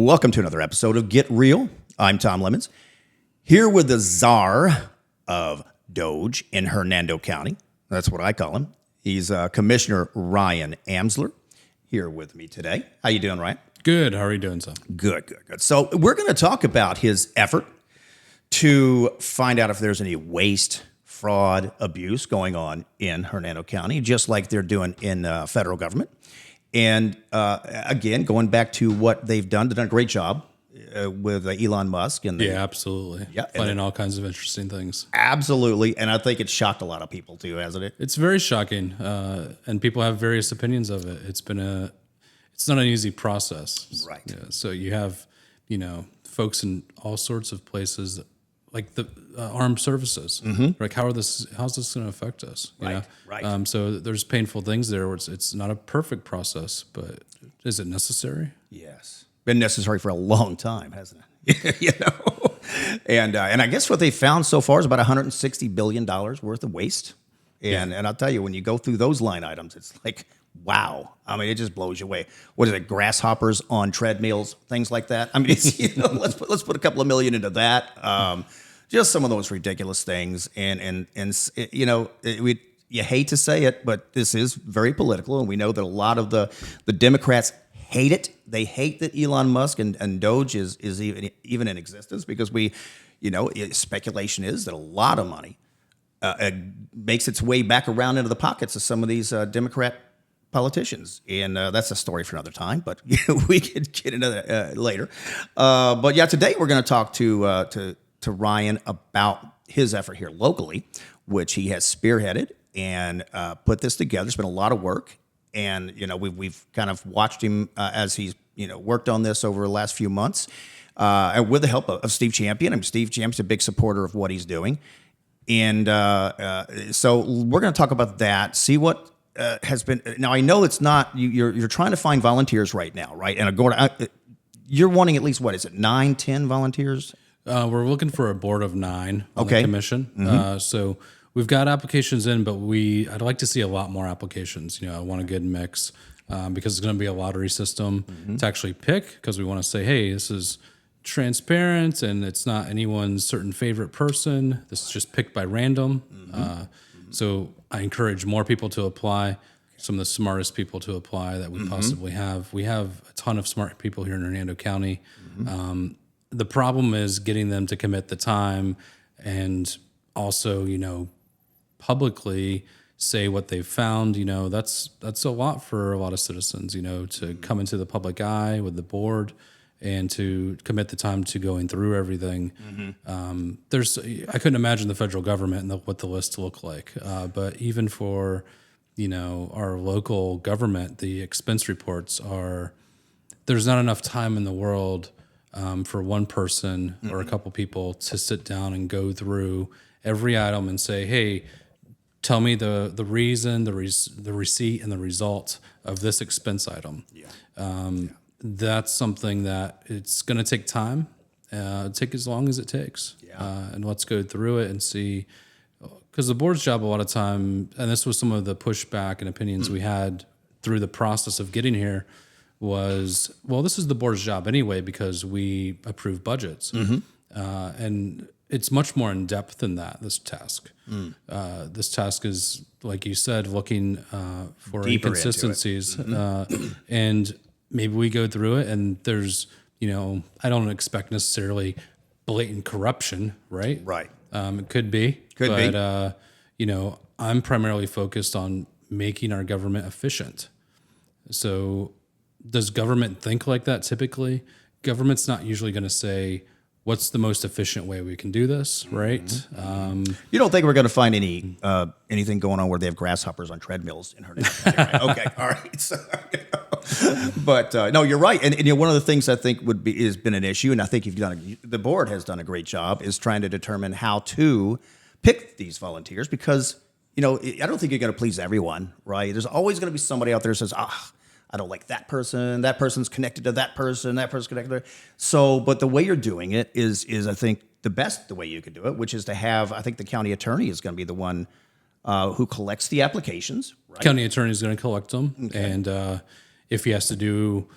Welcome to another episode of Get Real. I'm Tom Lemons, here with the Czar of DOGE in Hernando County. That's what I call him. He's Commissioner Ryan Amsler here with me today. How you doing, Ryan? Good. How are you doing, Tom? Good. So we're going to talk about his effort to find out if there's any waste, fraud, abuse going on in Hernando County, just like they're doing in federal government. And again, going back to what they've done a great job with Elon Musk. And absolutely. Yeah, finding all kinds of interesting things. Absolutely. And I think it's shocked a lot of people too, hasn't it? It's very shocking, and people have various opinions of it. It's not an easy process. Right. Yeah, so you have, folks in all sorts of places, like the armed services. Mm-hmm. Like how's this going to affect us? Right. So there's painful things there where it's not a perfect process, but is it necessary? Yes. Been necessary for a long time, hasn't it? And I guess what they found so far is about $160 billion worth of waste. And I'll tell you, when you go through those line items, it's like, wow. I mean, it just blows you away. What is it? Grasshoppers on treadmills, things like that. I mean, it's, let's put a couple of million into that. Just some of those ridiculous things. And you hate to say it, but this is very political. And we know that a lot of the Democrats hate it. They hate that Elon Musk and DOGE is even in existence because speculation is that a lot of money makes its way back around into the pockets of some of these Democrat politicians. And that's a story for another time, but we could get into that later. But yeah, today we're going to talk to Ryan about his effort here locally, which he has spearheaded and put this together. It's been a lot of work. And, we've kind of watched him as he's, worked on this over the last few months and with the help of Steve Champion. I mean, Steve Champion's a big supporter of what he's doing. And so we're going to talk about that, see what has been. Now, I know it's not, you're trying to find volunteers right now, right? And you're wanting at least, 9, 10 volunteers? We're looking for a board of 9 on the commission. Mm-hmm. So we've got applications in, but I'd like to see a lot more applications. I want a good mix because it's going to be a lottery system to actually pick because we want to say, hey, this is transparent and it's not anyone's certain favorite person. This is just picked by random. So I encourage more people to apply, some of the smartest people to apply that we possibly have. We have a ton of smart people here in Hernando County. The problem is getting them to commit the time and also, publicly say what they've found. That's a lot for a lot of citizens, to come into the public eye with the board and to commit the time to going through everything. I couldn't imagine the federal government and what the list look like. But even for, our local government, the expense reports there's not enough time in the world for one person or a couple people to sit down and go through every item and say, hey, tell me the reason, the receipt, and the result of this expense item. That's something that it's going to take time. Take as long as it takes. And let's go through it and see. Because the board's job a lot of time, and this was some of the pushback and opinions we had through the process of getting here, was, well, this is the board's job anyway because we approve budgets. And it's much more in depth than that, this task. This task is, like you said, looking for deeper inconsistencies. And maybe we go through it and there's, I don't expect necessarily blatant corruption, right? Right. It could be. But, I'm primarily focused on making our government efficient. So does government think like that typically? Government's not usually going to say, what's the most efficient way we can do this, right? You don't think we're going to find anything going on where they have grasshoppers on treadmills in Hernando County, right? Okay, all right. So, but no, you're right. And one of the things I think has been an issue, and I think the board has done a great job, is trying to determine how to pick these volunteers because, I don't think you're going to please everyone, right? There's always going to be somebody out there who says, I don't like that person. That person's connected to that person. That person's connected to that. So, but the way you're doing it is I think the way you could do it, which is to have, I think the county attorney is going to be the one who collects the applications. Right? County attorney is going to collect them. Okay. And if he has to do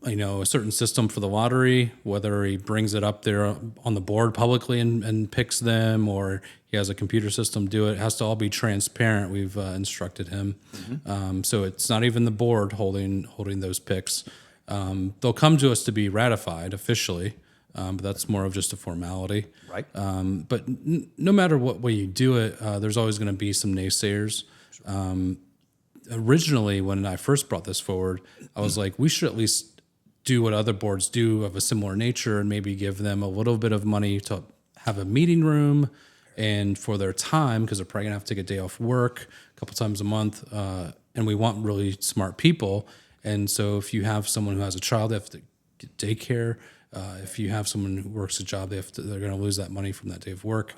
a certain system for the lottery, whether he brings it up there on the board publicly and picks them, or he has a computer system do it. It has to all be transparent. We've instructed him. So it's not even the board holding those picks. They'll come to us to be ratified officially, but that's more of just a formality. Right. But no matter what way you do it, there's always going to be some naysayers. Originally, when I first brought this forward, I was like, we should at least do what other boards do of a similar nature and maybe give them a little bit of money to have a meeting room and for their time, because they're probably going to have to take a day off work a couple times a month. And we want really smart people. And so if you have someone who has a child, they have to get daycare. If you have someone who works a job, they're going to lose that money from that day of work.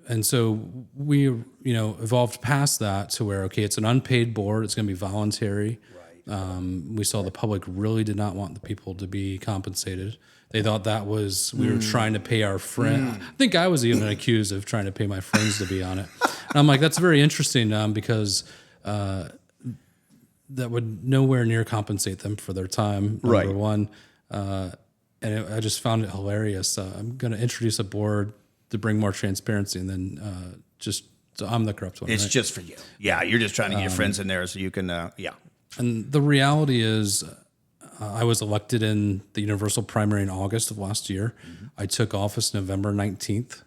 And so we, evolved past that to where, okay, it's an unpaid board. It's going to be voluntary. Right. We saw the public really did not want the people to be compensated. They thought that was, we were trying to pay our friend. I think I was even accused of trying to pay my friends to be on it. And I'm like, that's very interesting because that would nowhere near compensate them for their time, number one. I just found it hilarious. I'm going to introduce a board to bring more transparency, and then so I'm the corrupt one. It's just for you. Yeah, you're just trying to get your friends in there so you can, And the reality is, I was elected in the universal primary in August of last year. I took office November 19th.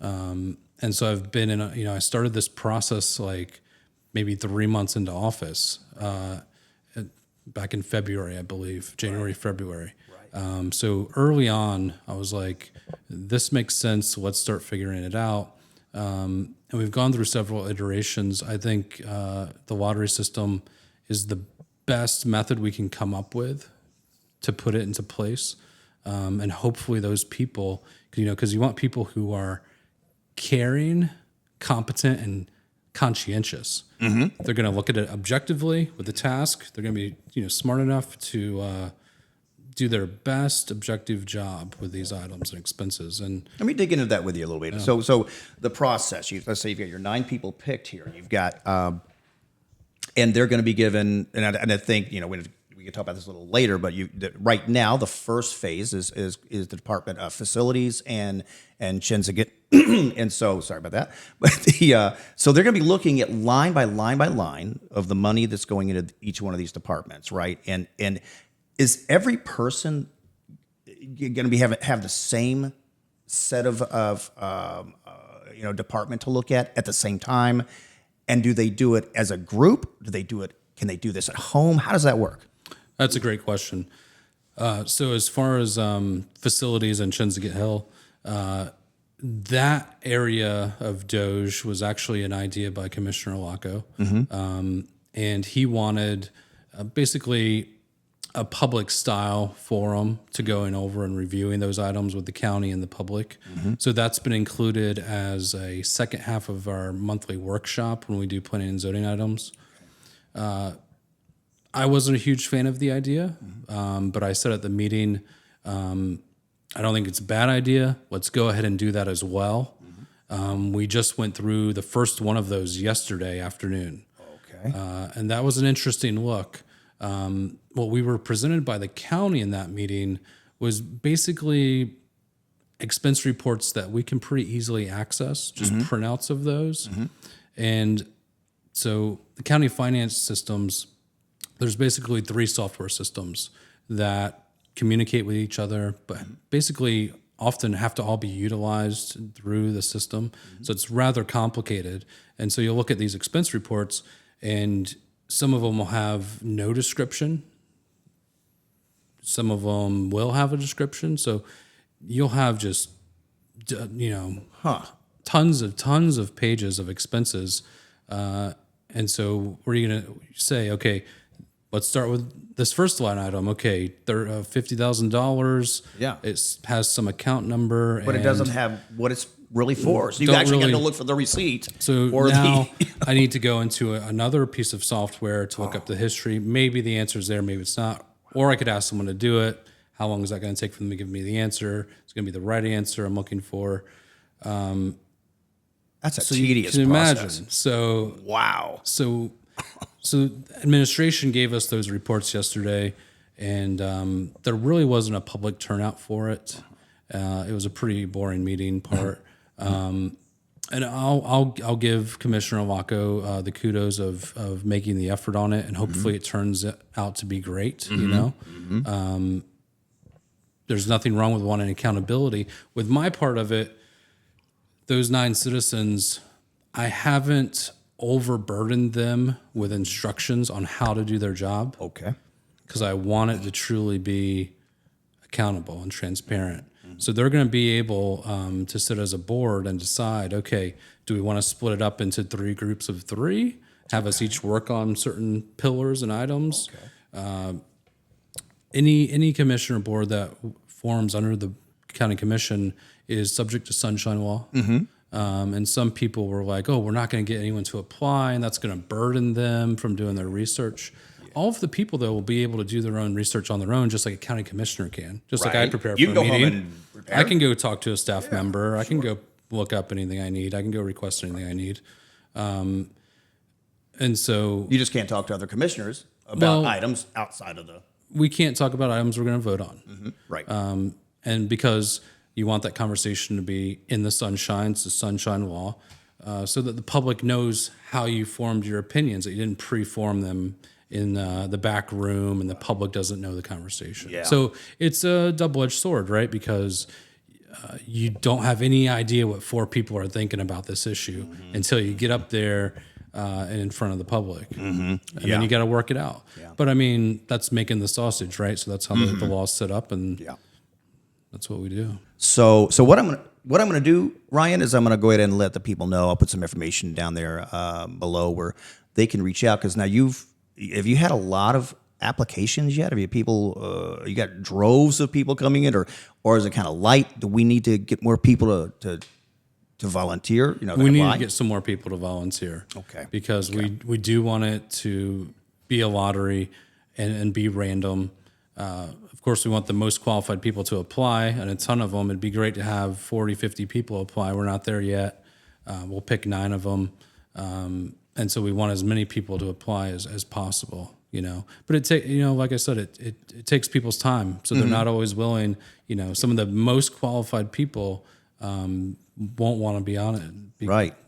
And so I've been in I started this process like maybe 3 months into office, back in February, I believe, January, February. So early on, I was like, this makes sense. Let's start figuring it out. And we've gone through several iterations. I think the lottery system is the best method we can come up with to put it into place. And hopefully those people, because you want people who are caring, competent, and conscientious. They're going to look at it objectively with the task. They're going to be smart enough to do their best objective job with these items and expenses. And let me dig into that with you a little bit. Yeah. So the process. Let's say you've got your 9 people picked here. You've got, and they're going to be given. And I think we can talk about this a little later. But right now the first phase is the Department of Facilities and Chinzigat. And so sorry about that. But so they're going to be looking at line by line by line of the money that's going into each one of these departments, right? And is every person going to be have the same set of department to look at the same time? And do they do it as a group? Can they do this at home? How does that work? That's a great question. So as far as facilities in Chinzigat Hill, that area of DOGE was actually an idea by Commissioner Lacco. And he wanted basically a public style forum to going over and reviewing those items with the county and the public. So that's been included as a second half of our monthly workshop when we do planning and zoning items. I wasn't a huge fan of the idea, but I said at the meeting, I don't think it's a bad idea. Let's go ahead and do that as well. We just went through the first one of those yesterday afternoon. Okay. And that was an interesting look. What we were presented by the county in that meeting was basically expense reports that we can pretty easily access, just printouts of those. And so the county finance systems, there's basically 3 software systems that communicate with each other, but basically often have to all be utilized through the system. So it's rather complicated. And so you'll look at these expense reports and some of them will have no description. Some of them will have a description. So you'll have just, tons of pages of expenses. And so where are you going to say, okay, let's start with this first line item. Okay, $50,000. Yeah. It has some account number. But it doesn't have what it's really for. So you actually got to look for the receipt. So now I need to go into another piece of software to look up the history. Maybe the answer's there, maybe it's not. Or I could ask someone to do it. How long is that going to take for them to give me the answer? It's going to be the right answer I'm looking for. That's a tedious process. Imagine. So wow. So administration gave us those reports yesterday, and there really wasn't a public turnout for it. It was a pretty boring meeting part. And I'll give Commissioner Waco the kudos of making the effort on it, and hopefully it turns out to be great. You know, there's nothing wrong with wanting accountability. With my part of it, those 9 citizens, I haven't overburdened them with instructions on how to do their job. Okay. Because I want it to truly be accountable and transparent. So they're going to be able to sit as a board and decide, okay, do we want to split it up into 3 groups of 3, have us each work on certain pillars and items? Okay. Any commissioner board that forms under the county commission is subject to sunshine law. And some people were like, oh, we're not going to get anyone to apply, and that's going to burden them from doing their research. All of the people, though, will be able to do their own research on their own, just like a county commissioner can. Just like I prepare for a meeting. I can go talk to a staff member. I can go look up anything I need. I can go request anything I need. And so... You just can't talk to other commissioners about items outside of the... We can't talk about items we're going to vote on. Right. And because you want that conversation to be in the sunshine, it's the sunshine law, so that the public knows how you formed your opinions, that you didn't pre-form them in the back room and the public doesn't know the conversation. Yeah. So it's a double-edged sword, right? Because you don't have any idea what 4 people are thinking about this issue until you get up there and in front of the public. And then you got to work it out. Yeah. But I mean, that's making the sausage, right? So that's how the law's set up, and that's what we do. So what I'm gonna do, Ryan, is I'm gonna go ahead and let the people know. I'll put some information down there below where they can reach out, because now have you had a lot of applications yet? Have you people? You got droves of people coming in, or is it kind of light? Do we need to get more people to volunteer? You know, we need to get some more people to volunteer. Okay. Because we do want it to be a lottery and be random. Of course, we want the most qualified people to apply, and a ton of them. It'd be great to have 40, 50 people apply. We're not there yet. We'll pick 9 of them. And so we want as many people to apply as possible, you know. But like I said, it takes people's time. So they're not always willing, you know. Some of the most qualified people won't want to be on it.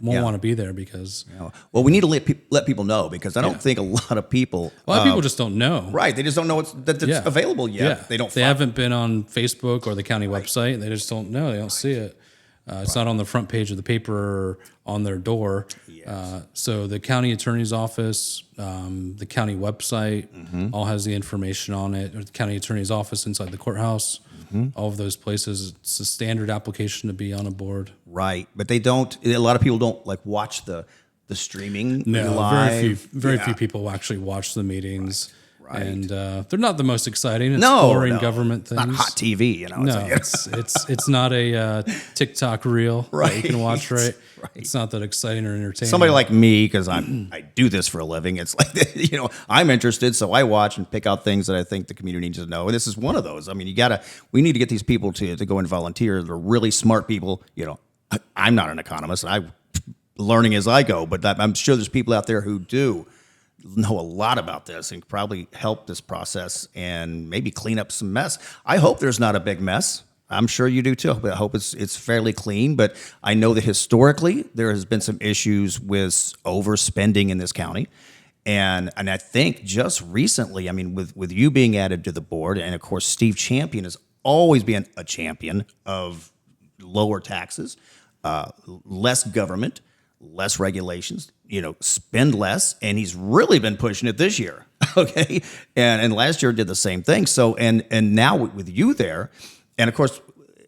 Won't want to be there because... Well, we need to let people know, because I don't think a lot of people... A lot of people just don't know. Right. They just don't know that it's available yet. Yeah. They haven't been on Facebook or the county website. They just don't know. They don't see it. It's not on the front page of the paper or on their door. Yes. So the county attorney's office, the county website, all has the information on it. Or the county attorney's office inside the courthouse, all of those places. It's a standard application to be on a board. Right, but they don't. A lot of people don't watch the streaming. No, live. very few people actually watch the meetings. Right. And they're not the most exciting. It's boring boring government things. It's not hot TV, you know. No, it's not a TikTok reel that you can watch. Right. It's not that exciting or entertaining. Somebody like me, because I do this for a living. It's like, you know, I'm interested, so I watch and pick out things that I think the community needs to know. And this is one of those. I mean, we need to get these people to go and volunteer. They're really smart people. You know, I'm not an economist, and I'm learning as I go, but I'm sure there's people out there who do know a lot about this and probably help this process and maybe clean up some mess. I hope there's not a big mess. I'm sure you do too, but I hope it's fairly clean. But I know that historically there has been some issues with overspending in this county. And I think just recently, I mean, with you being added to the board, and of course Steve Champion has always been a champion of lower taxes, less government, less regulations, you know, spend less, and he's really been pushing it this year. Okay. And last year did the same thing. So, and now with you there, and of course,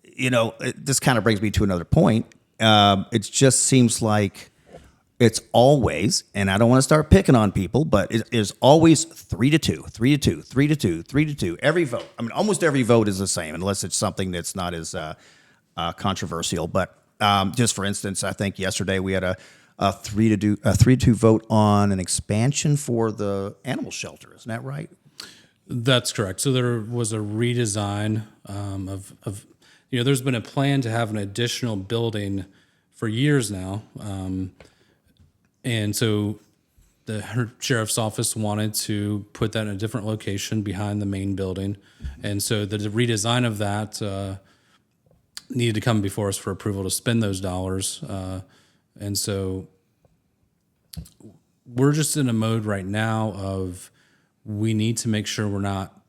you know, this kind of brings me to another point. It just seems like it's always, and I don't want to start picking on people, but it is always 3-2, 3-2, 3-2, 3-2. Every vote. I mean, almost every vote is the same, unless it's something that's not as controversial. But just for instance, I think yesterday we had a 3-2 vote on an expansion for the animal shelter. Isn't that right? That's correct. So there was a redesign of you know, there's been a plan to have an additional building for years now. And so the sheriff's office wanted to put that in a different location behind the main building. And so the redesign of that needed to come before us for approval to spend those dollars. And so we're just in a mode right now of we need to make sure we're not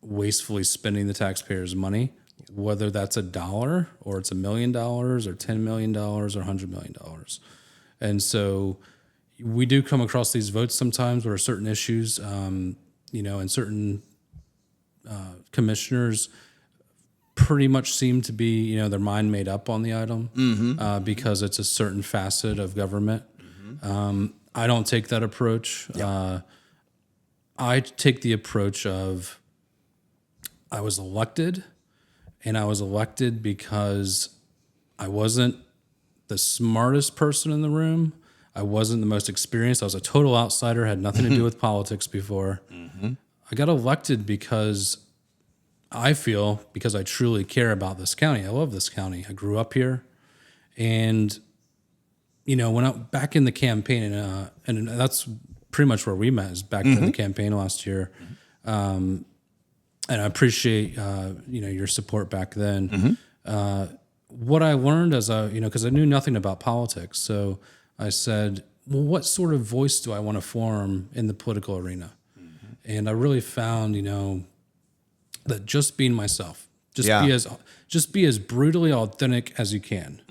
wastefully spending the taxpayers' money, whether that's $1 or it's $1 million or $10 million or $100 million. And so we do come across these votes sometimes where certain issues, and certain commissioners pretty much seem to be, their mind made up on the item because it's a certain facet of government. I don't take that approach. Yep. I take the approach of I was elected, and I was elected because I wasn't the smartest person in the room. I wasn't the most experienced. I was a total outsider, had nothing to do with politics before. I got elected because I feel, because I truly care about this county. I love this county. I grew up here. And, when I back in the campaign, and that's pretty much where we met, is back in the campaign last year. And I appreciate, your support back then. What I learned as because I knew nothing about politics. So I said, well, what sort of voice do I want to form in the political arena? And I really found, that just being myself, just be as brutally authentic as you can.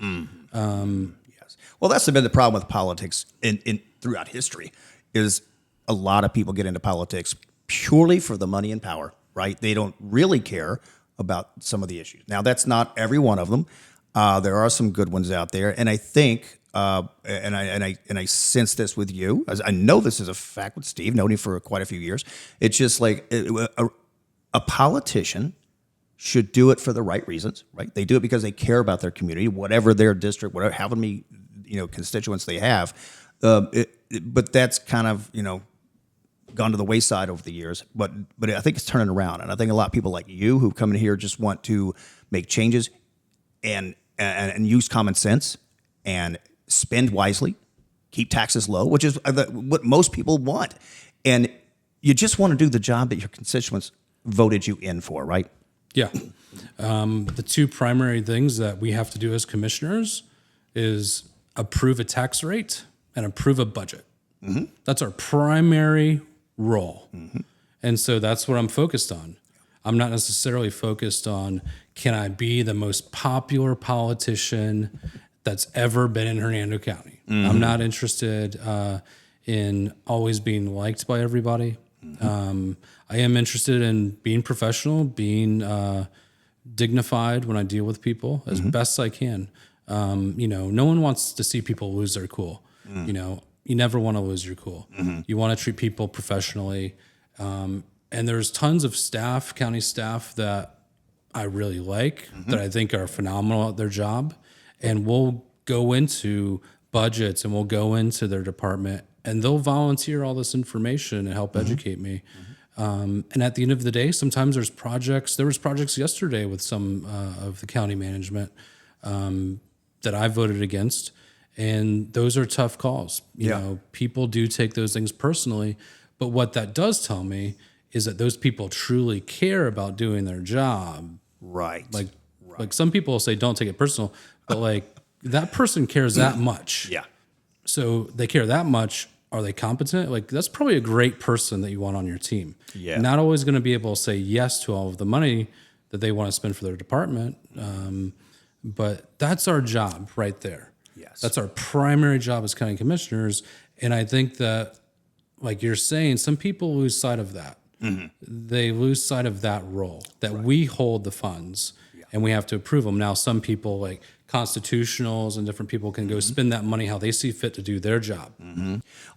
Yes. Well, that's been the problem with politics in throughout history, is a lot of people get into politics purely for the money and power, right? They don't really care about some of the issues. Now, that's not every one of them. There are some good ones out there, and I think, and I sense this with you, as I know this is a fact with Steve, known him for quite a few years. It's just like a politician should do it for the right reasons, right? They do it because they care about their community, whatever their district, whatever, how many constituents they have. But that's kind of gone to the wayside over the years. But I think it's turning around, and I think a lot of people like you who come in here just want to make changes and use common sense and spend wisely, keep taxes low, which is what most people want, and you just want to do the job that your constituents voted you in for, right? Yeah. The two primary things that we have to do as commissioners is approve a tax rate and approve a budget. That's our primary role. And so that's what I'm focused on. I'm not necessarily focused on, can I be the most popular politician that's ever been in Hernando County? I'm not interested in always being liked by everybody. I am interested in being professional, being dignified when I deal with people as best I can. No one wants to see people lose their cool. You never want to lose your cool. You want to treat people professionally. And there's tons of staff, county staff, that I really like, that I think are phenomenal at their job. And we'll go into budgets and we'll go into their department, and they'll volunteer all this information and help educate me. And at the end of the day, sometimes there's projects. There was projects yesterday with some of the county management that I voted against, and those are tough calls. People do take those things personally, but what that does tell me is that those people truly care about doing their job. Right. Like some people will say, don't take it personal, but like that person cares that much. Yeah. So they care that much. Are they competent? Like, that's probably a great person that you want on your team. Yeah. Not always going to be able to say yes to all of the money that they want to spend for their department. But that's our job right there. Yes. That's our primary job as county commissioners. And I think that, like you're saying, some people lose sight of that. They lose sight of that role, that we hold the funds and we have to approve them. Now, some people, like constitutionals and different people, can go spend that money how they see fit to do their job.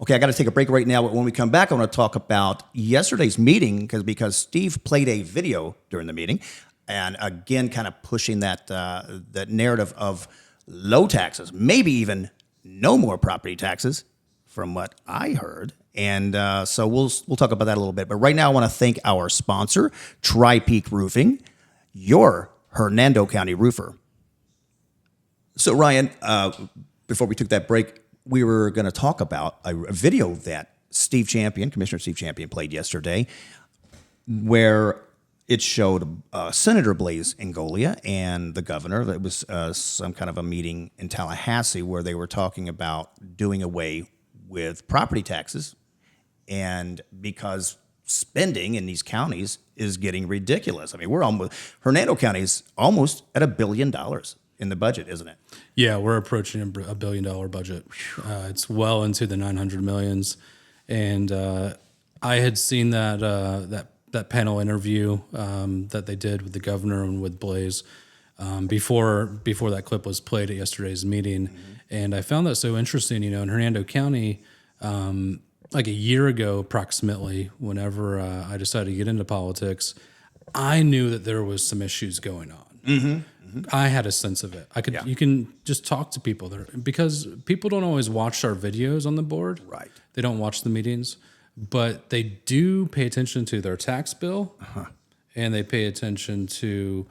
Okay, I got to take a break right now, but when we come back, I want to talk about yesterday's meeting, because Steve played a video during the meeting, and again, kind of pushing that that narrative of low taxes, maybe even no more property taxes, from what I heard. And so we'll talk about that a little bit. But right now, I want to thank our sponsor, Tri-Peak Roofing, your Hernando County roofer. So Ryan, before we took that break, we were going to talk about a video that Commissioner Steve Champion played yesterday, where it showed Senator Blaise Ingoglia and the governor. It was some kind of a meeting in Tallahassee where they were talking about doing away with property taxes, and because spending in these counties is getting ridiculous. I mean, Hernando County is almost at $1 billion in the budget, isn't it? Yeah, we're approaching a $1 billion budget. It's well into the 900 millions, and I had seen that panel interview that they did with the governor and with Blaise before that clip was played at yesterday's meeting, and I found that so interesting. In Hernando County, like a year ago, approximately, whenever I decided to get into politics, I knew that there was some issues going on. I had a sense of it. You can just talk to people there because people don't always watch our videos on the board. Right. They don't watch the meetings, but they do pay attention to their tax bill, and they pay attention to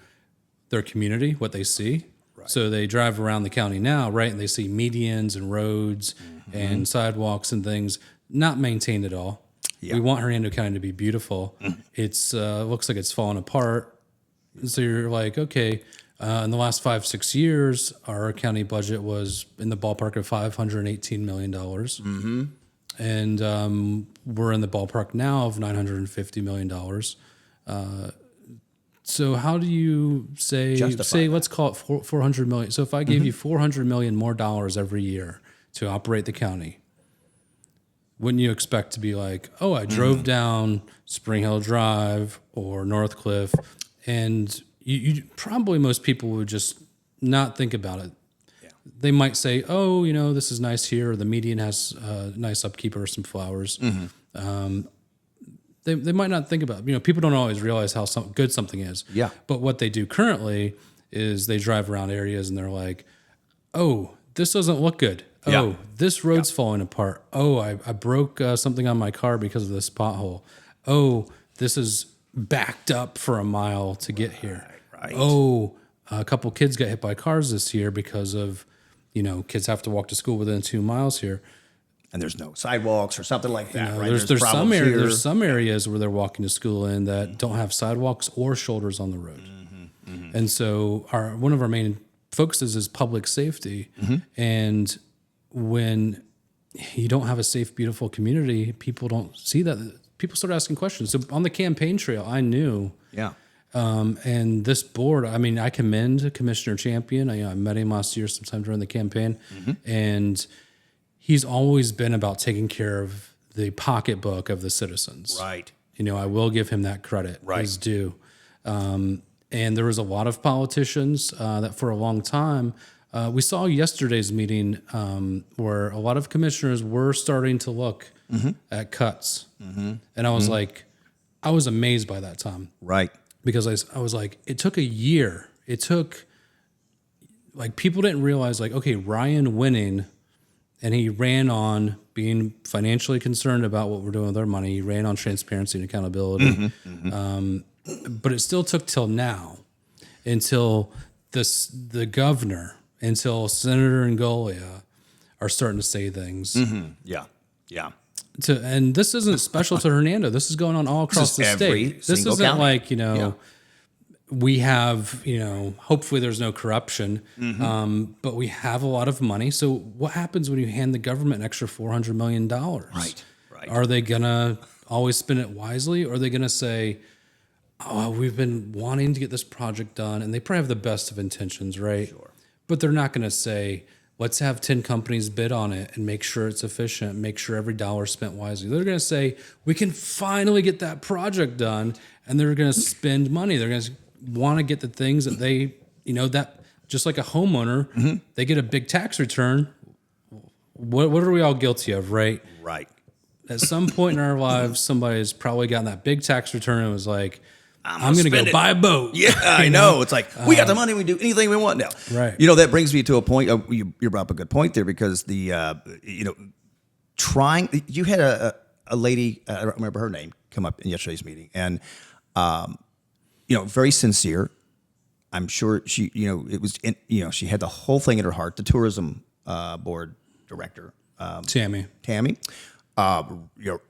their community, what they see. Right. So they drive around the county now, right, and they see medians and roads and sidewalks and things not maintained at all. Yeah. We want Hernando County to be beautiful. It's looks like it's falling apart. So you're like, okay. In the last 5-6 years, our county budget was in the ballpark of $518 million. And we're in the ballpark now of $950 million. So how do you say let's call it $400 million. So if I gave you $400 million more dollars every year to operate the county, wouldn't you expect to be like, oh, I drove down Spring Hill Drive or Northcliffe, and you probably most people would just not think about it. Yeah. They might say, oh, this is nice here, or the median has nice upkeep or some flowers. They might not think about it. People don't always realize how good something is. Yeah. But what they do currently is they drive around areas and they're like, oh, this doesn't look good. Yeah. Oh, this road's falling apart. Oh, I broke something on my car because of this pothole. Oh, this is backed up for a mile to get here. Right. Oh, a couple kids got hit by cars this year because of, kids have to walk to school within 2 miles here. And there's no sidewalks or something like that, right? There's some areas where they're walking to school in that don't have sidewalks or shoulders on the road. And so one of our main focuses is public safety. And when you don't have a safe, beautiful community, people don't see that. People start asking questions. So on the campaign trail, I knew. Yeah. And this board, I commend Commissioner Champion. I met him last year sometime during the campaign. And he's always been about taking care of the pocketbook of the citizens. Right. I will give him that credit. Right. His due. And there was a lot of politicians that for a long time, we saw yesterday's meeting where a lot of commissioners were starting to look at cuts. And I was like, I was amazed by that, Tom. Right. Because I was like, it took a year. It took, people didn't realize, okay, Ryan winning, and he ran on being financially concerned about what we're doing with our money. He ran on transparency and accountability. But it still took till now, until the governor, until Senator Ingoglia are starting to say things. Yeah. Yeah. And this isn't special to Hernando. This is going on all across the state. This isn't county. Like, we have, hopefully there's no corruption, but we have a lot of money. So what happens when you hand the government an extra $400 million? Right. Are they going to always spend it wisely? Or are they going to say, oh, we've been wanting to get this project done, and they probably have the best of intentions, right? Sure. But they're not going to say, let's have 10 companies bid on it and make sure it's efficient, make sure every dollar is spent wisely. They're going to say, we can finally get that project done, and they're going to spend money. They're going to want to get the things that they, that just like a homeowner, they get a big tax return. What are we all guilty of, right? Right. At some point in our lives, somebody's probably gotten that big tax return and was like, I'm going to go buy a boat. Yeah, I know. It's like, we got the money. We do anything we want now. Right. That brings me to a point. You brought up a good point there, because you had a lady, I don't remember her name, come up in yesterday's meeting, and, very sincere. I'm sure she, it was, she had the whole thing in her heart, the tourism board director. Tammy. You know,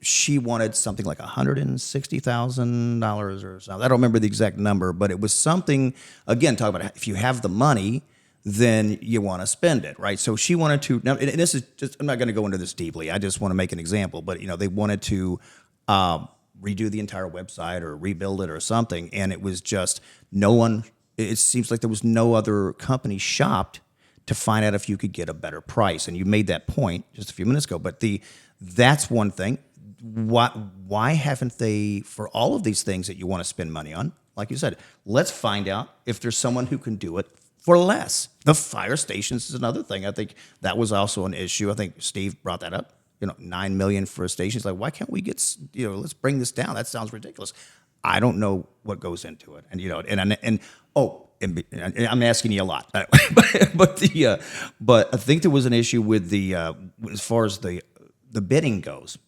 she wanted something like $160,000 or something. I don't remember the exact number, but it was something. Again, talk about if you have the money, then you want to spend it, right? So she wanted to. Now, and this is just. I'm not going to go into this deeply. I just want to make an example. But they wanted to redo the entire website or rebuild it or something, and it was just no one. It seems like there was no other company shopped to find out if you could get a better price. And you made that point just a few minutes ago. But that's one thing. Why haven't they, for all of these things that you want to spend money on, like you said, let's find out if there's someone who can do it for less. The fire stations is another thing. I think that was also an issue. I think Steve brought that up. $9 million for a station. It's like, why can't we get, let's bring this down? That sounds ridiculous. I don't know what goes into it. And, and I'm asking you a lot, but I think there was an issue with as far as the bidding goes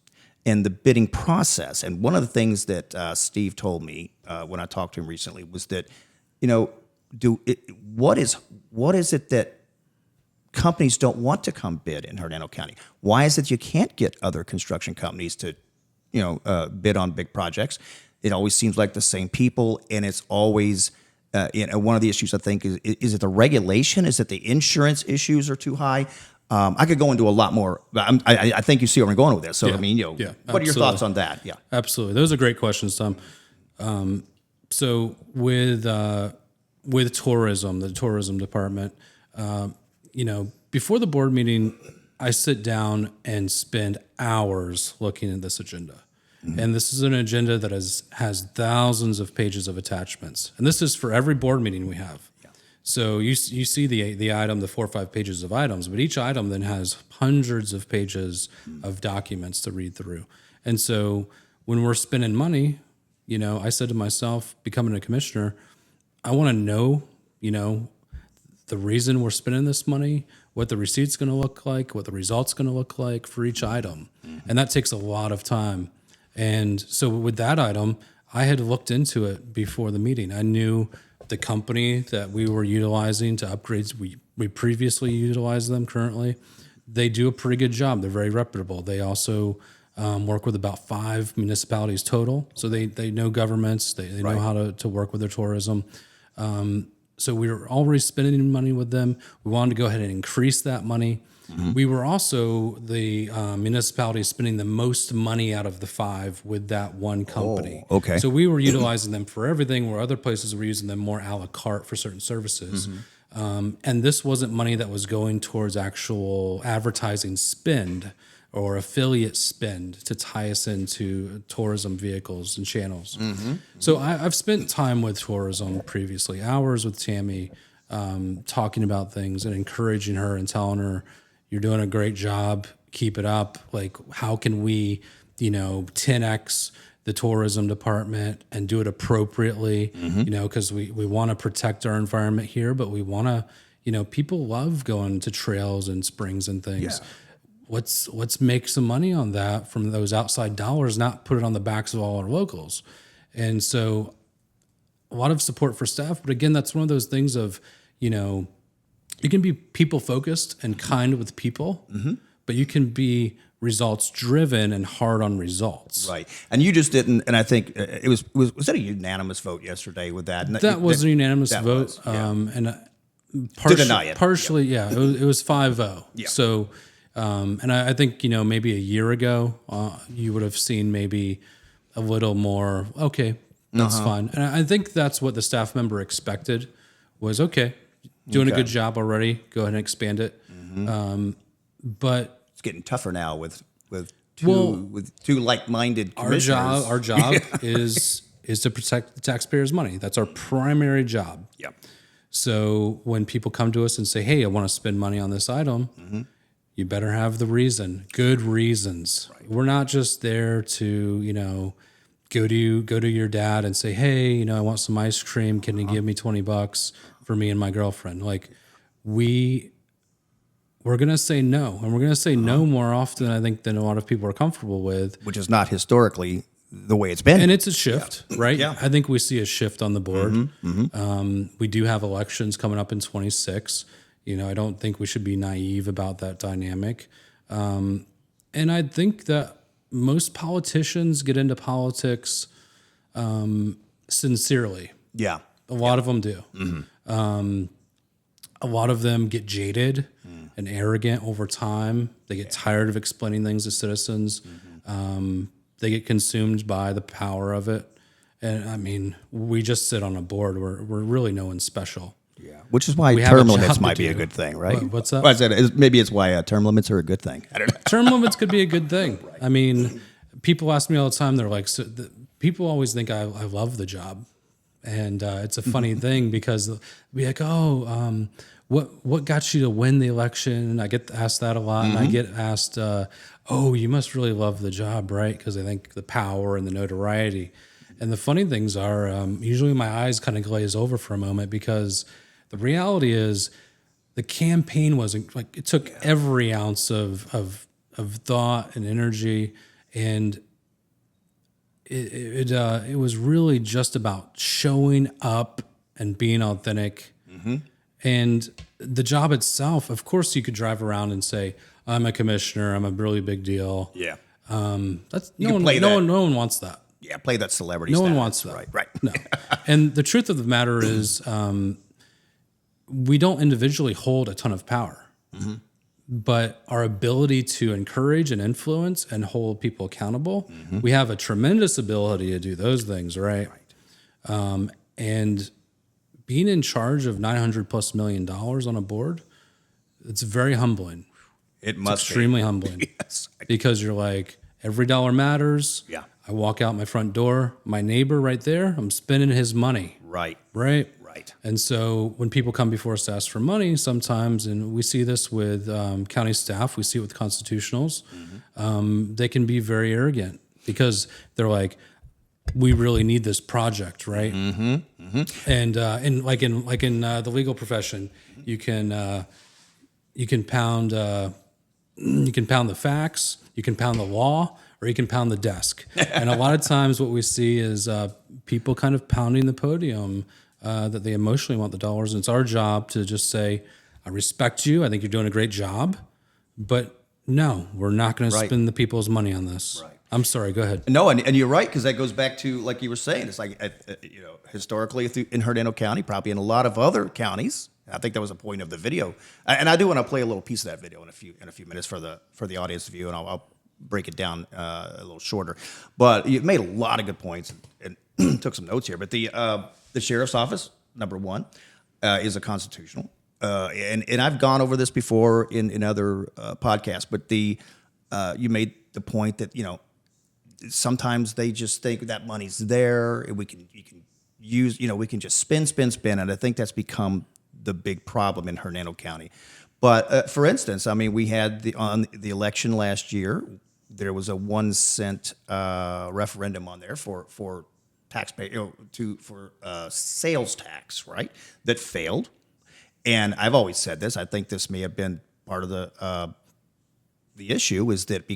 and the bidding process. And one of the things that Steve told me when I talked to him recently was that, what is it that companies don't want to come bid in Hernando County? Why is it you can't get other construction companies to, bid on big projects? It always seems like the same people, and it's always, one of the issues I think is it the regulation? Is it the insurance issues are too high? I could go into a lot more. I think you see where I'm going with this. So Yeah. what are your thoughts on that? Yeah, Absolutely. Those are great questions, Tom. So with tourism, the tourism department, before the board meeting, I sit down and spend hours looking at this agenda. Mm-hmm. And this is an agenda that has thousands of pages of attachments. And this is for every board meeting we have. Yeah. So you see the item, the 4 or 5 pages of items, but each item then has hundreds of pages of documents to read through. And so when we're spending money, I said to myself, becoming a commissioner, I want to know, the reason we're spending this money, what the receipt's going to look like, what the result's going to look like for each item. Mm-hmm. And that takes a lot of time. And so with that item, I had looked into it before the meeting. I knew the company that we were utilizing to upgrades. We previously utilized them currently. They do a pretty good job. They're very reputable. They also work with about 5 municipalities total. So they know governments. They know how to work with their tourism. So we were already spending money with them. We wanted to go ahead and increase that money. Mm-hmm. We were also the municipality spending the most money out of the 5 with that one company. Oh, okay. So we were utilizing them for everything, where other places were using them more a la carte for certain services. Mm-hmm. And this wasn't money that was going towards actual advertising spend or affiliate spend to tie us into tourism vehicles and channels. Mm-hmm. So I've spent time with tourism previously, hours with Tammy, talking about things and encouraging her and telling her, you're doing a great job, keep it up. Like, how can we, 10X the tourism department and do it appropriately, because we want to protect our environment here, but we want to, people love going to trails and springs and things. Yeah. Let's make some money on that from those outside dollars, not put it on the backs of all our locals. And so a lot of support for staff. But again, that's one of those things of, you can be people focused and kind with people, but you can be results driven and hard on results. Right. And you just didn't. And I think it was that a unanimous vote yesterday with that? That was a unanimous vote. And to deny it. Partially, yeah. It was 5-0. Yeah. So, and I think, maybe a year ago, you would have seen maybe a little more, okay, that's fine. And I think that's what the staff member expected was, okay, doing a good job already, go ahead and expand it. Mm-hmm. But it's getting tougher now with two like-minded commissioners. Our job is to protect the taxpayers' money. That's our primary job. Yep. So when people come to us and say, hey, I want to spend money on this item, you better have the reason, good reasons. Right. We're not just there to, go to your dad and say, hey, I want some ice cream. Can you give me $20 for me and my girlfriend? Like, we're going to say no. And we're going to say no more often, I think, than a lot of people are comfortable with. Which is not historically the way it's been. And it's a shift, right? Yeah. I think we see a shift on the board. We do have elections coming up in 26. I don't think we should be naive about that dynamic. And I think that most politicians get into politics sincerely. Yeah. A lot of them do. A lot of them get jaded and arrogant over time. They get tired of explaining things to citizens. They get consumed by the power of it. And I mean, we just sit on a board. We're really no one special. Yeah, which is why We have a term job limits to might be do. a good thing, right? What's that? Well, I said maybe it's why term limits are a good thing. I don't know. Term limits could be a good thing. I mean, people ask me all the time. They're like, people always think I love the job, and it's a funny thing because they'll be like, oh, what got you to win the election? And I get asked that a lot, and I get asked, oh, you must really love the job, right? Because I think the power and the notoriety. And the funny things are, usually my eyes kind of glaze over for a moment because the reality is the campaign wasn't like it took every ounce of thought and energy, and it was really just about showing up and being authentic. And the job itself, of course, you could drive around and say, "I'm a commissioner. I'm a really big deal." Yeah. That's You no can one. play No that. one. No one wants that. Yeah, play that celebrity. No one status. wants that. Right. No. And the truth of the matter is, we don't individually hold a ton of power, but our ability to encourage and influence and hold people accountable, we have a tremendous ability to do those things, right? And being in charge of $900+ million on a board, it's very humbling. It must Extremely humbling. be. Yes. Because you're like, every dollar matters. Yeah. I walk out my front door, my neighbor right there, I'm spending his money, Right. right? Right. And so when people come before us to ask for money, sometimes, and we see this with county staff, we see it with constitutionals, they can be very arrogant because they're like, we really need this project, right? And like in the legal profession, you can pound the facts, you can pound the law, or you can pound the desk. And a lot of times what we see is people kind of pounding the podium that they emotionally want the dollars. And it's our job to just say, I respect you. I think you're doing a great job. But no, we're not going to spend the people's money on this. Right. I'm sorry. Go ahead. No, and you're right, because that goes back to, like you were saying, it's like, historically in Hernando County, probably in a lot of other counties, I think that was a point of the video. And I do want to play a little piece of that video in a few minutes for the audience to view, and I'll break it down a little shorter. But you made a lot of good points and took some notes here. But the sheriff's office, number one, is a constitutional. And I've gone over this before in other podcasts, but you made the point that, sometimes they just think that money's there and you can use, we can just spin. And I think that's become the big problem in Hernando County. But for instance, I mean, we had on the election last year, there was a 1 cent referendum on there for taxpayer for sales tax, right? That failed. And I've always said this. I think this may have been part of the issue is that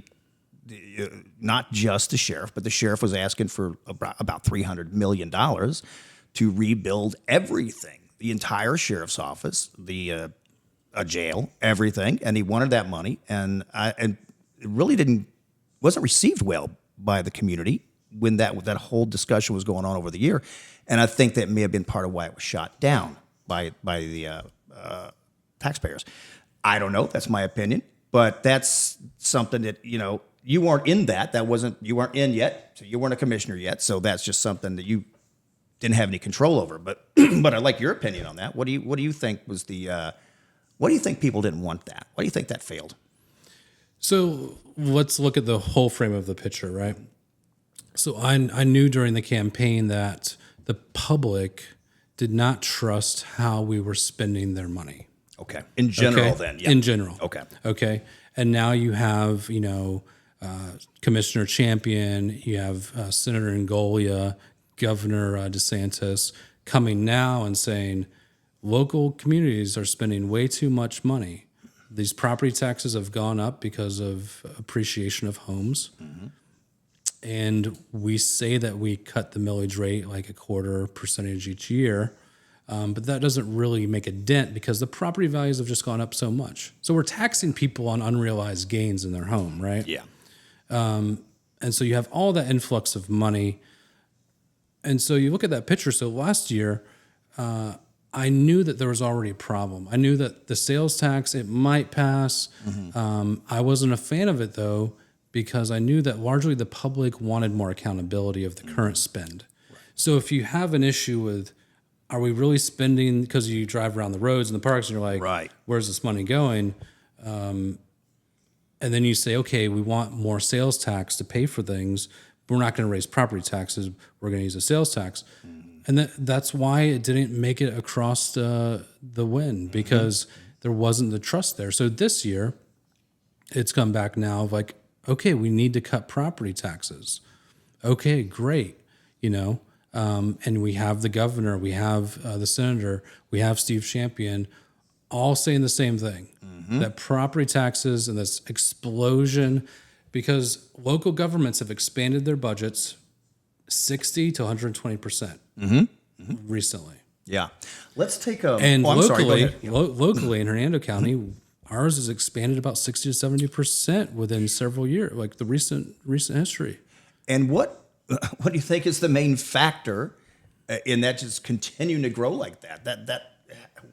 not just the sheriff, but the sheriff was asking for about $300 million to rebuild everything, the entire sheriff's office, a jail, everything, and he wanted that money, and it really wasn't received well by the community when that whole discussion was going on over the year, and I think that may have been part of why it was shot down by the taxpayers. I don't know. That's my opinion, but that's something that you weren't in you weren't in yet, so you weren't a commissioner yet, so that's just something that you didn't have any control over. But but I like your opinion on that. What do you think was what do you think people didn't want that? Why do you think that failed? So let's look at the whole frame of the picture, right? So I knew during the campaign that the public did not trust how we were spending their money. Okay. In general, Okay? then. Yeah. In general. Okay. Okay. And now you have, Commissioner Champion, you have Senator Ngolia, Governor DeSantis coming now and saying local communities are spending way too much money. These property taxes have gone up because of appreciation of homes. And we say that we cut the millage rate like 0.25% each year. But that doesn't really make a dent because the property values have just gone up so much. So we're taxing people on unrealized gains in their home, right? Yeah. And so you have all that influx of money. And so you look at that picture. So last year, I knew that there was already a problem. I knew that the sales tax, it might pass. I wasn't a fan of it, though, because I knew that largely the public wanted more accountability of the current spend. Right. So if you have an issue with, are we really spending, because you drive around the roads and the parks and you're like, right, where's this money going? And then you say, okay, we want more sales tax to pay for things. But we're not going to raise property taxes. We're going to use a sales tax. And that's why it didn't make it across the win, because there wasn't the trust there. So this year, it's come back now of like, okay, we need to cut property taxes. Okay, great. And we have the governor, we have the senator, we have Steve Champion, all saying the same thing, that property taxes and this explosion, because local governments have expanded their budgets 60 to 120% recently. Yeah. Let's take a... And locally, sorry, locally in Hernando County, ours has expanded about 60 to 70% within several years, like the recent history. And what do you think is the main factor in that just continuing to grow like that? That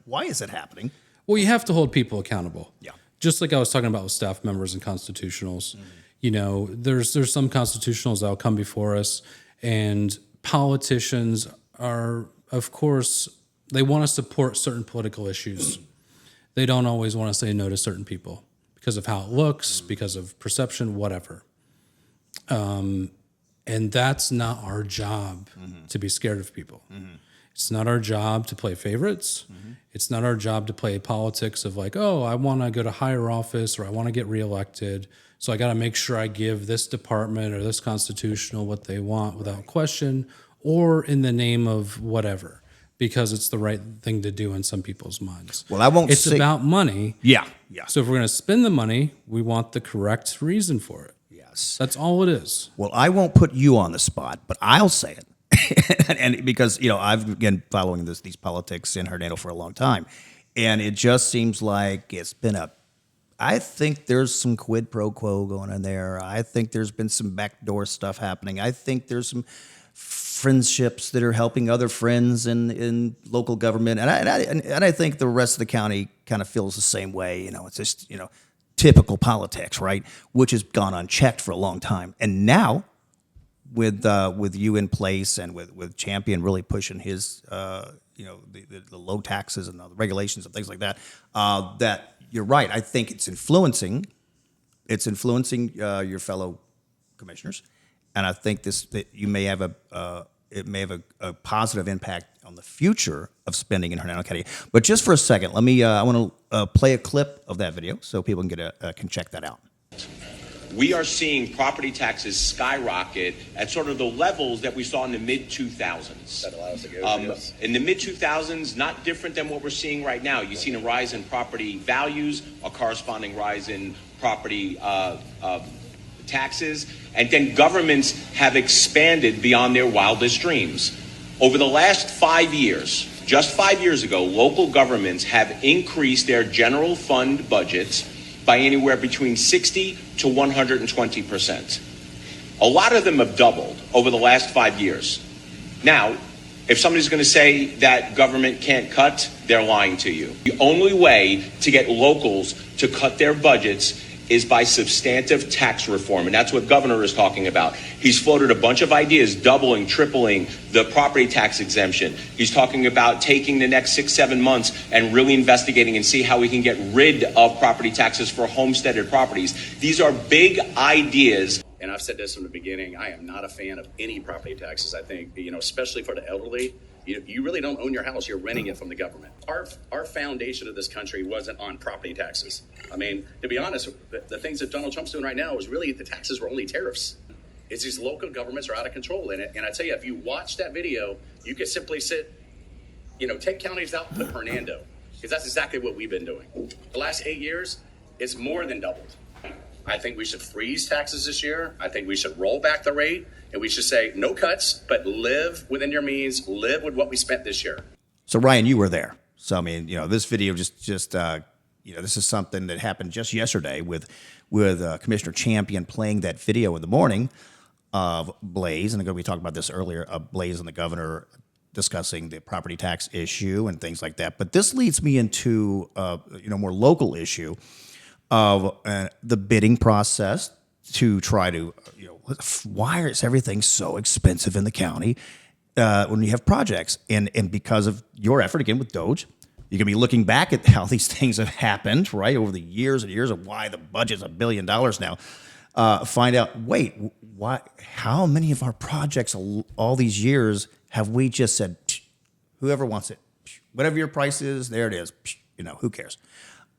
why is it happening? Well, you have to hold people accountable. Yeah. Just like I was talking about with staff members and constitutionals. There's some constitutionals that will come before us, and politicians are, of course, they want to support certain political issues. They don't always want to say no to certain people because of how it looks, because of perception, whatever. And that's not our job to be scared of people. It's not our job to play favorites. It's not our job to play politics of like, oh, I want to go to higher office or I want to get reelected. So I got to make sure I give this department or this constitutional what they want without question, or in the name of whatever, because it's the right thing to do in some people's minds. Well, I won't It's about money. Yeah. So if we're going to spend the money, we want the correct reason for it. Yes. That's all it is. Well, I won't put you on the spot, but I'll say it. And because, I've been following these politics in Hernando for a long time, and it just seems like it's been I think there's some quid pro quo going on there. I think there's been some backdoor stuff happening. I think there's some friendships that are helping other friends in local government. And I think the rest of the county kind of feels the same way. It's just, typical politics, right? Which has gone unchecked for a long time. And now, with you in place and with Champion really pushing his, the low taxes and the regulations and things like that, that you're right. I think it's influencing your fellow commissioners, and I think that you may have a positive impact on the future of spending in Hernando County. But just for a second, I want to play a clip of that video so people can check that out. We are seeing property taxes skyrocket at sort of the levels that we saw in the mid-2000s. In the mid-2000s, not different than what we're seeing right now. You've seen a rise in property values, a corresponding rise in property taxes, and then governments have expanded beyond their wildest dreams. Over the last 5 years, just 5 years ago, local governments have increased their general fund budgets by anywhere between 60 to 120%. A lot of them have doubled over the last 5 years. Now, if somebody's going to say that government can't cut, they're lying to you. The only way to get locals to cut their budgets is by substantive tax reform, and that's what Governor is talking about. He's floated a bunch of ideas, doubling, tripling the property tax exemption. He's talking about taking the next 6-7 months and really investigating and see how we can get rid of property taxes for homesteaded properties. These are big ideas. And I've said this from the beginning, I am not a fan of any property taxes. I think, especially for the elderly, you really don't own your house. You're renting it from the government. Our foundation of this country wasn't on property taxes. I mean, to be honest, the things that Donald Trump's doing right now is really the taxes were only tariffs. It's these local governments are out of control in it. And I tell you, if you watch that video, you could simply take counties out and put Hernando, because that's exactly what we've been doing. The last 8 years, it's more than doubled. I think we should freeze taxes this year. I think we should roll back the rate, and we should say no cuts, but live within your means, live with what we spent this year. So Ryan, you were there. So I mean, this video just this is something that happened just yesterday with Commissioner Champion playing that video in the morning of Blaze, and I'm going to be talking about this earlier, of Blaze and the governor discussing the property tax issue and things like that. But this leads me into more local issue of the bidding process to try to why is everything so expensive in the county when you have projects, and because of your effort again with DOGE. You can be looking back at how these things have happened, right, over the years and years of why the budget's $1 billion now. Find out, wait, why? How many of our projects all these years have we just said, whoever wants it, whatever your price is, there it is. Who cares?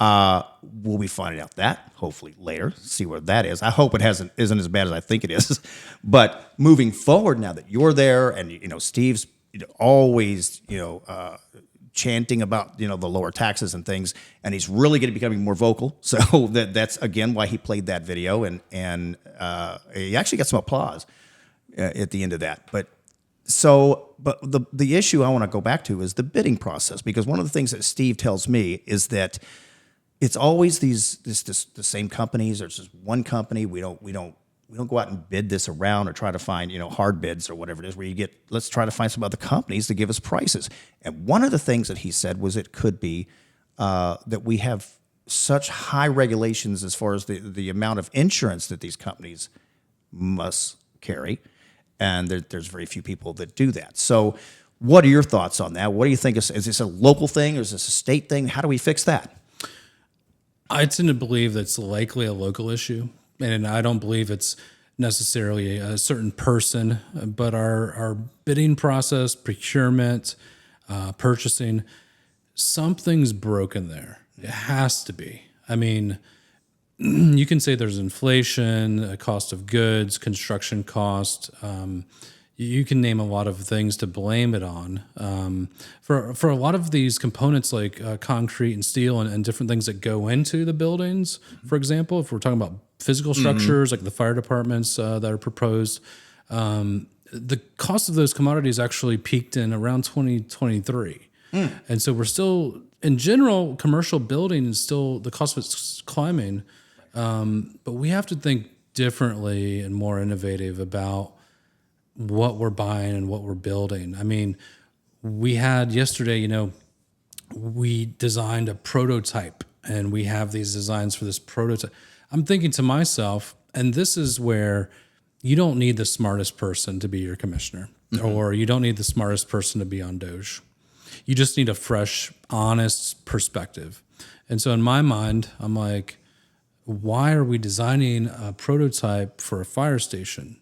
We'll be finding out that hopefully later, see where that is. I hope it isn't as bad as I think it is. But moving forward, now that you're there, and Steve's always chanting about the lower taxes and things, and he's really going to be becoming more vocal. So that's again why he played that video, and he actually got some applause at the end of that. But the issue I want to go back to is the bidding process, because one of the things that Steve tells me is that it's always the same companies. There's just one company. We don't go out and bid this around or try to find, hard bids or whatever it is, where let's try to find some other companies to give us prices. And one of the things that he said was it could be that we have such high regulations as far as the amount of insurance that these companies must carry. And there's very few people that do that. So what are your thoughts on that? What do you think? Is this a local thing, or is this a state thing? How do we fix that? I tend to believe that's likely a local issue. And I don't believe it's necessarily a certain person, but our bidding process, procurement, purchasing, something's broken there. It has to be. I mean, you can say there's inflation, cost of goods, construction cost. You can name a lot of things to blame it on. For a lot of these components like concrete and steel and different things that go into the buildings, for example, if we're talking about physical structures like the fire departments that are proposed, the cost of those commodities actually peaked in around 2023. And so we're still, in general, commercial building is still, the cost of it's climbing. But we have to think differently and more innovative about what we're buying and what we're building. I mean, we had yesterday, we designed a prototype, and we have these designs for this prototype. I'm thinking to myself, and this is where you don't need the smartest person to be your commissioner, or you don't need the smartest person to be on DOGE. You just need a fresh, honest perspective. And so in my mind, I'm like, why are we designing a prototype for a fire station?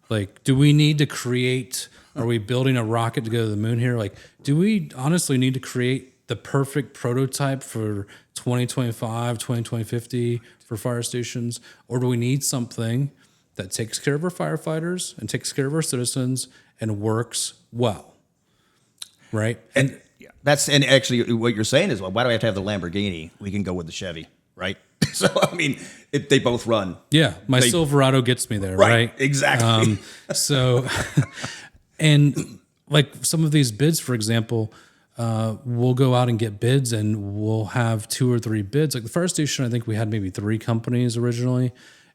Like, do we need to create, are we building a rocket to go to the moon here? Like, do we honestly need to create the perfect prototype for 2025, 2050 for fire stations? Or do we need something that takes care of our firefighters and takes care of our citizens and works well? Right? And and actually what you're saying is, well, why do I have to have the Lamborghini? We can go with the Chevy, right? So, I mean, they both run. Yeah, my Silverado gets me there, right? Exactly. And like some of these bids, for example, we'll go out and get bids, and we'll have 2 or 3 bids. Like the fire station, I think we had maybe 3 companies originally,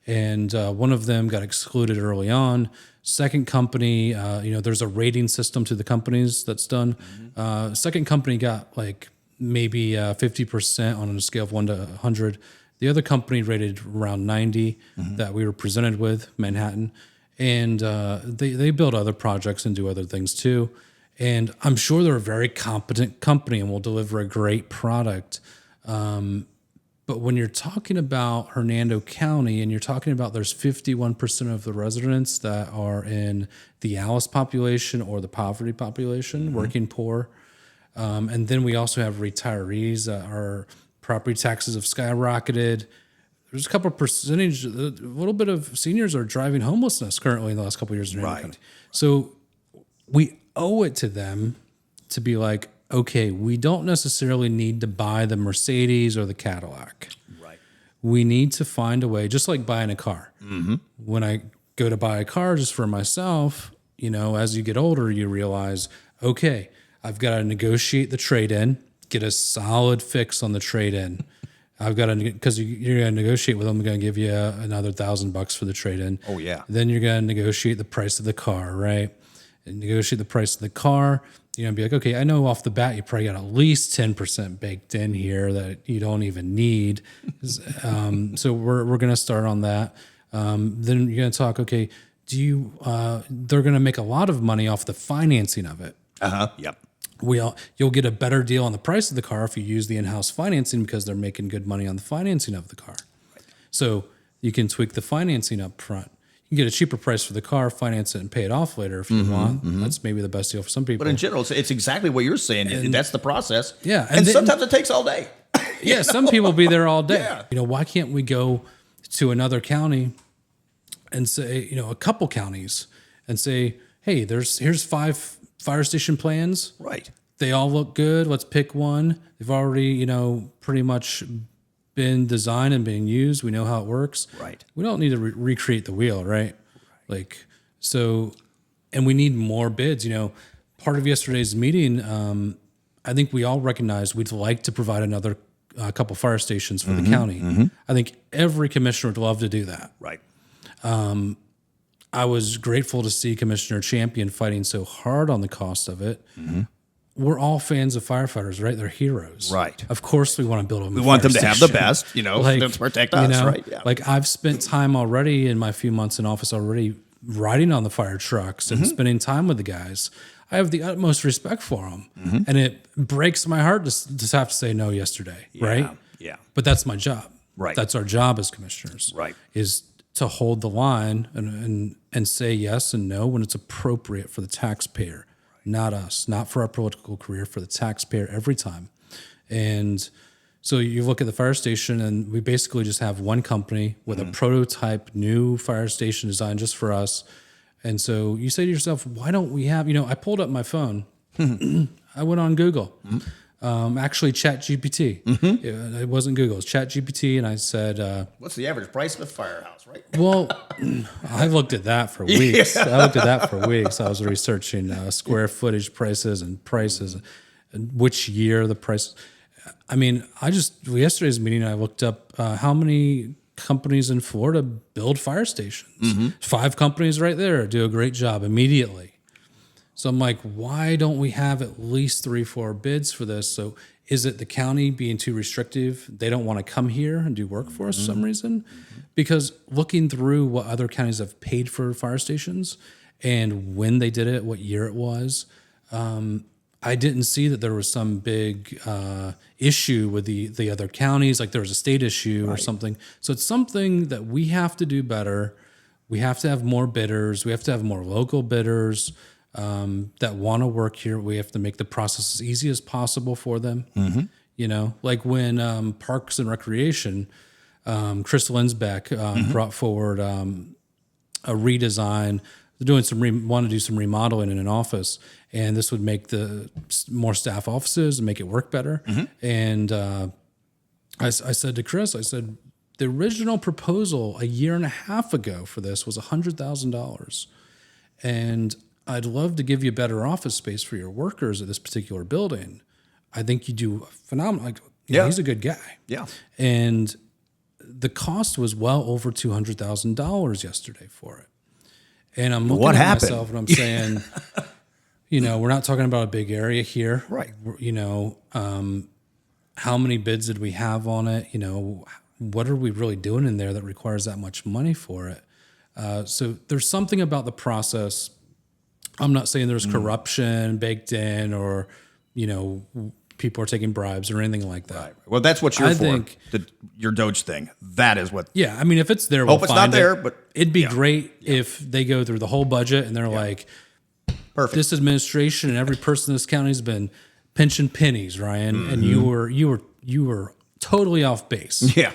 and one of them got excluded early on. Second company, there's a rating system to the companies that's done. Second company got like maybe 50% on a scale of 1 to 100. The other company rated around 90 that we were presented with, Manhattan. And they build other projects and do other things too. And I'm sure they're a very competent company and will deliver a great product. But when you're talking about Hernando County and you're talking about there's 51% of the residents that are in the Alice population or the poverty population, working poor. And then we also have retirees that our property taxes have skyrocketed. There's a couple of percentage, a little bit of seniors are driving homelessness currently in the last couple of years in Hernando County. So we owe it to them to be like, okay, we don't necessarily need to buy the Mercedes or the Cadillac. Right. We need to find a way, just like buying a car. When I go to buy a car just for myself, as you get older, you realize, okay, I've got to negotiate the trade-in, get a solid fix on the trade-in. I've got to, because you're going to negotiate with them. I'm going to give you another $1,000 for the trade-in. Oh, yeah. Then you're going to negotiate the price of the car, right? And negotiate the price of the car. You're going to be like, okay, I know off the bat you probably got at least 10% baked in here that you don't even need. So we're going to start on that. Then you're going to talk, okay, they're going to make a lot of money off the financing of it. Yep. You'll get a better deal on the price of the car if you use the in-house financing because they're making good money on the financing of the car. Right. So you can tweak the financing up front. You can get a cheaper price for the car, finance it, and pay it off later if you want. That's maybe the best deal for some people. But in general, it's exactly what you're saying. And that's the process. Yeah. And sometimes it takes all day. Yeah, some people will be there all day. Yeah. Why can't we go to another county and say, a couple counties and say, hey, here's 5 fire station plans. Right. They all look good. Let's pick one. They've already, pretty much been designed and being used. We know how it works. Right. We don't need to recreate the wheel, right? And we need more bids. Part of yesterday's meeting, I think we all recognized we'd like to provide another couple fire stations for the county. I think every commissioner would love to do that. Right. I was grateful to see Commissioner Champion fighting so hard on the cost of it. We're all fans of firefighters, right? They're heroes. Right. Of course we want to build them. We want them to have the best, to protect us, right? Yeah. Like I've spent time already in my few months in office already riding on the fire trucks and spending time with the guys. I have the utmost respect for them. And it breaks my heart to just have to say no yesterday, right? Yeah. But that's my job. Right. That's our job as commissioners. Right. Is to hold the line and say yes and no when it's appropriate for the taxpayer, not us, not for our political career, for the taxpayer every time. And so you look at the fire station and we basically just have one company with a prototype new fire station designed just for us. And so you say to yourself, why don't we have, I pulled up my phone. I went on Google. Actually, ChatGPT. It wasn't Google. It was ChatGPT, and I said, "What's the average price of a firehouse?" Right. Well, I looked at that for weeks. I was researching square footage prices and which year the price. I mean, yesterday's meeting, I looked up how many companies in Florida build fire stations. 5 companies right there do a great job immediately. So I'm like, why don't we have at least 3-4 bids for this? So is it the county being too restrictive? They don't want to come here and do work for us for some reason? Because looking through what other counties have paid for fire stations and when they did it, what year it was, I didn't see that there was some big issue with the other counties, like there was a state issue or something. So it's something that we have to do better. We have to have more bidders. We have to have more local bidders that want to work here. We have to make the process as easy as possible for them. Like when Parks and Recreation, Chris Linsbeck brought forward a redesign. They're doing want to do some remodeling in an office, and this would make the more staff offices and make it work better. And I said to Chris, the original proposal a year and a half ago for this was $100,000, and I'd love to give you better office space for your workers at this particular building. I think you do phenomenal. He's a good guy. Yeah. And the cost was well over $200,000 yesterday for it. And I'm looking at myself and I'm saying, we're not talking about a big area here. Right. How many bids did we have on it? What are we really doing in there that requires that much money for it? So there's something about the process. I'm not saying there's corruption baked in or, people are taking bribes or anything like that. Right. Well, that's what you're for. Your Doge thing. That is what. Yeah. I mean, if it's there, we'll find it's not there, but it'd be great if they go through the whole budget and they're like, perfect. This administration and every person in this county has been pinching pennies, Ryan, and you were totally off base. Yeah.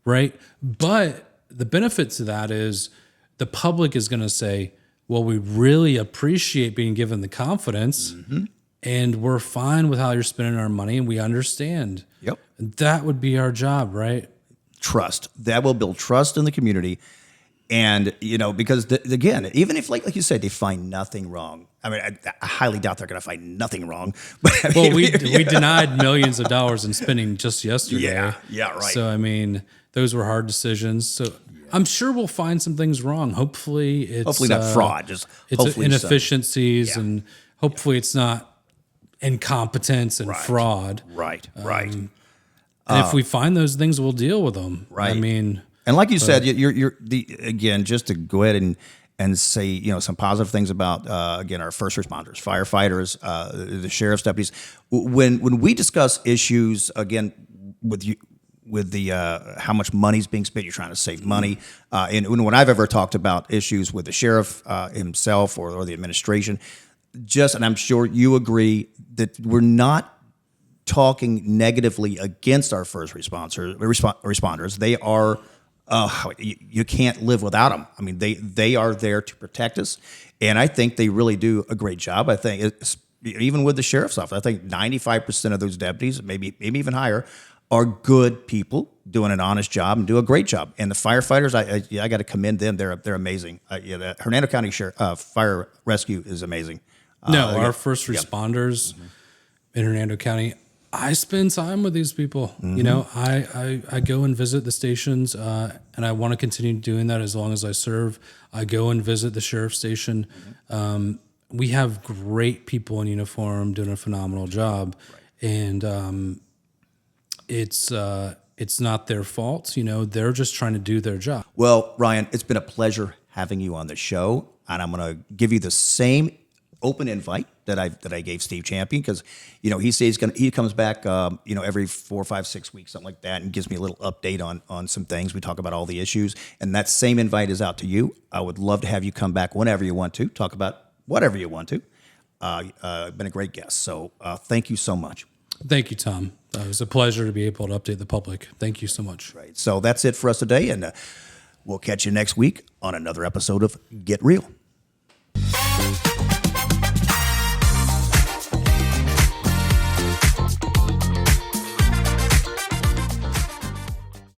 Right. But the benefit to that is the public is going to say, well, we really appreciate being given the confidence and we're fine with how you're spending our money and we understand. Yep. That would be our job, right? Trust. That will build trust in the community. And, because again, even if like you said, they find nothing wrong. I mean, I highly doubt they're going to find nothing wrong. But I mean, Well, we denied millions of dollars in spending just yesterday. Yeah, right. So, I mean, those were hard decisions. So I'm sure we'll find some things wrong. Hopefully it's not fraud, just it's hopefully inefficiencies and hopefully it's not incompetence and fraud. Right. And if we find those things, we'll deal with them. Right. I mean, and like you said, again, just to go ahead and say, some positive things about, again, our first responders, firefighters, the sheriff's deputies. When we discuss issues, again, with the how much money's being spent, you're trying to save money. And when I've ever talked about issues with the sheriff himself or the administration, and I'm sure you agree that we're not talking negatively against our first responders. They are, you can't live without them. I mean, they are there to protect us. And I think they really do a great job. I think even with the sheriff's office, I think 95% of those deputies, maybe even higher, are good people doing an honest job and do a great job. And the firefighters, I got to commend them. They're amazing. The Hernando County Fire Rescue is amazing. our first responders in Hernando County, I spend time with these people. I go and visit the stations, and I want to continue doing that as long as I serve. I go and visit the sheriff's station. We have great people in uniform doing a phenomenal job, and it's not their fault. They're just trying to do their job. Well, Ryan, it's been a pleasure having you on the show, and I'm going to give you the same open invite that I gave Steve Champion, because he says he comes back every 4, 5, 6 weeks, something like that, and gives me a little update on some things. We talk about all the issues, and that same invite is out to you. I would love to have you come back whenever you want to talk about whatever you want to. Been a great guest, so thank you so much. Thank you, Tom. It was a pleasure to be able to update the public. Thank you so much. Right. So that's it for us today, and we'll catch you next week on another episode of Get Real.